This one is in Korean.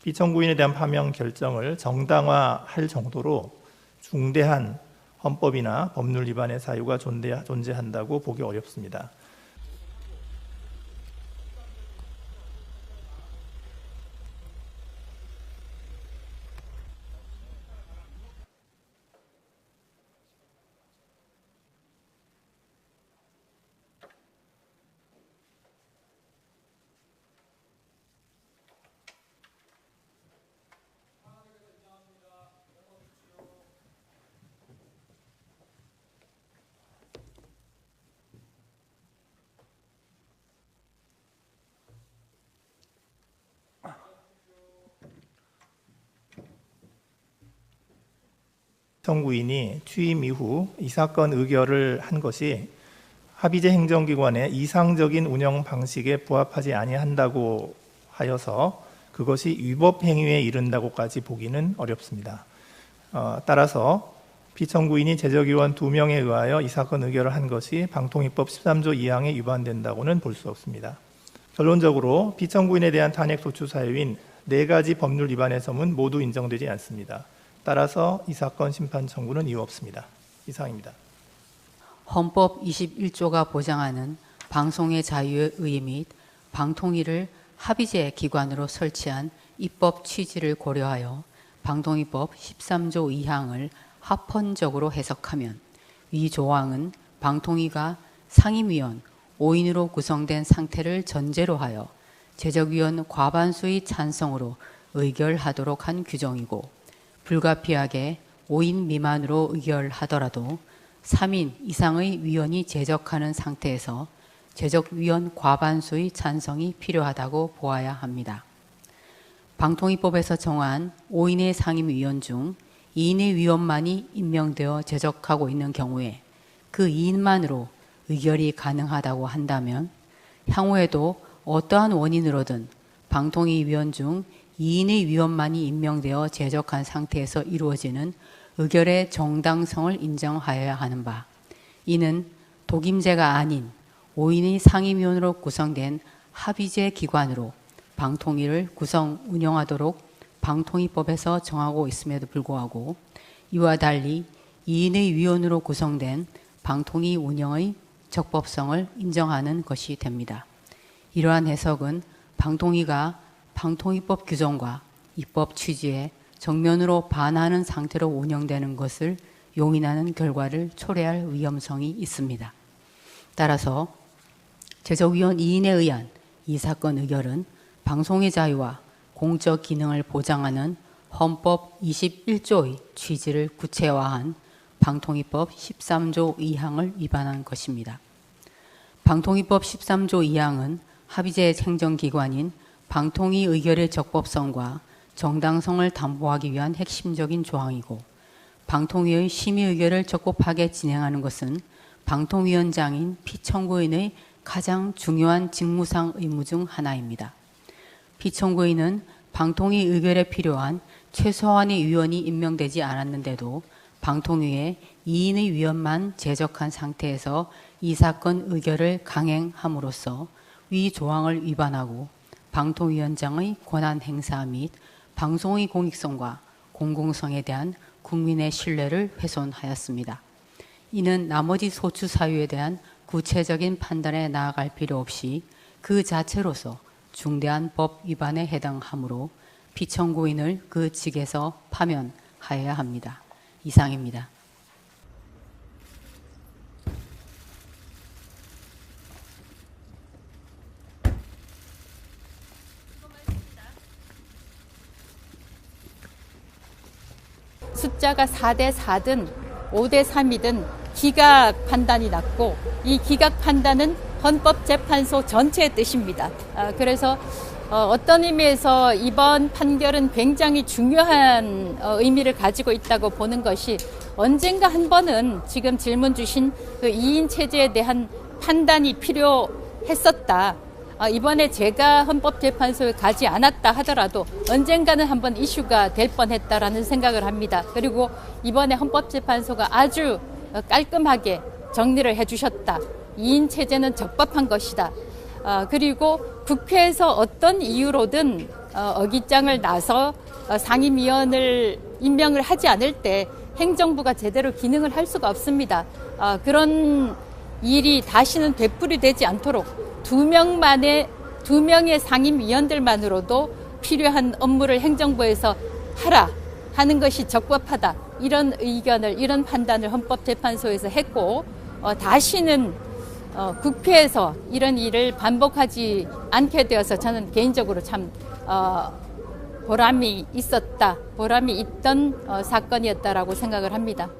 피청구인에 대한 파면 결정을 정당화할 정도로 중대한 헌법이나 법률 위반의 사유가 존재한다고 보기 어렵습니다. 피청구인이 취임 이후 이 사건 의결을 한 것이 합의제 행정기관의 이상적인 운영 방식에 부합하지 아니한다고 하여서 그것이 위법 행위에 이른다고까지 보기는 어렵습니다. 따라서 피청구인이 제적위원 2명에 의하여 이 사건 의결을 한 것이 방통위법 13조 2항에 위반된다고는 볼 수 없습니다. 결론적으로 피청구인에 대한 탄핵 소추 사유인 4가지 법률 위반의 점은 모두 인정되지 않습니다. 따라서 이 사건 심판 청구는 이유 없습니다. 이상입니다. 헌법 21조가 보장하는 방송의 자유의 의의 및 방통위를 합의제 기관으로 설치한 입법 취지를 고려하여 방통위법 13조 2항을 합헌적으로 해석하면 위 조항은 방통위가 상임위원 5인으로 구성된 상태를 전제로 하여 제적위원 과반수의 찬성으로 의결하도록 한 규정이고 불가피하게 5인 미만으로 의결하더라도 3인 이상의 위원이 제적하는 상태에서 제적위원 과반수의 찬성이 필요하다고 보아야 합니다. 방통위법에서 정한 5인의 상임위원 중 2인의 위원만이 임명되어 제적하고 있는 경우에 그 2인만으로 의결이 가능하다고 한다면 향후에도 어떠한 원인으로든 방통위 위원 중 2인의 위원만이 임명되어 제적한 상태에서 이루어지는 의결의 정당성을 인정하여야 하는 바, 이는 독임제가 아닌 5인의 상임위원으로 구성된 합의제 기관으로 방통위를 구성 운영하도록 방통위법에서 정하고 있음에도 불구하고 이와 달리 2인의 위원으로 구성된 방통위 운영의 적법성을 인정하는 것이 됩니다. 이러한 해석은 방통위가 방통위법 규정과 입법 취지에 정면으로 반하는 상태로 운영되는 것을 용인하는 결과를 초래할 위험성이 있습니다. 따라서 제적위원 2인에 의한 이 사건 의결은 방송의 자유와 공적 기능을 보장하는 헌법 21조의 취지를 구체화한 방통위법 13조 2항을 위반한 것입니다. 방통위법 13조 2항은 합의제 행정기관인 방통위 의결의 적법성과 정당성을 담보하기 위한 핵심적인 조항이고 방통위의 심의 의결을 적법하게 진행하는 것은 방통위원장인 피청구인의 가장 중요한 직무상 의무 중 하나입니다. 피청구인은 방통위 의결에 필요한 최소한의 위원이 임명되지 않았는데도 방통위에 2인의 위원만 제적한 상태에서 이 사건 의결을 강행함으로써 위 조항을 위반하고 방통위원장의 권한 행사 및 방송의 공익성과 공공성에 대한 국민의 신뢰를 훼손하였습니다. 이는 나머지 소추 사유에 대한 구체적인 판단에 나아갈 필요 없이 그 자체로서 중대한 법 위반에 해당하므로 피청구인을 그 직에서 파면하여야 합니다. 이상입니다. 숫자가 4대 4든 5대 3이든 기각 판단이 났고 이 기각 판단은 헌법재판소 전체의 뜻입니다. 그래서 어떤 의미에서 이번 판결은 굉장히 중요한 의미를 가지고 있다고 보는 것이 언젠가 한 번은 지금 질문 주신 그 2인 체제에 대한 판단이 필요했었다. 이번에 제가 헌법재판소에 가지 않았다 하더라도 언젠가는 한번 이슈가 될 뻔했다라는 생각을 합니다. 그리고 이번에 헌법재판소가 아주 깔끔하게 정리를 해주셨다. 2인 체제는 적법한 것이다. 그리고 국회에서 어떤 이유로든 어깃장을 나서 상임위원을 임명을 하지 않을 때 행정부가 제대로 기능을 할 수가 없습니다. 그런 일이 다시는 되풀이되지 않도록 두 명의 상임위원들만으로도 필요한 업무를 행정부에서 하라 하는 것이 적법하다. 이런 의견을, 이런 판단을 헌법재판소에서 했고, 다시는 국회에서 이런 일을 반복하지 않게 되어서 저는 개인적으로 참 보람이 있던 사건이었다라고 생각을 합니다.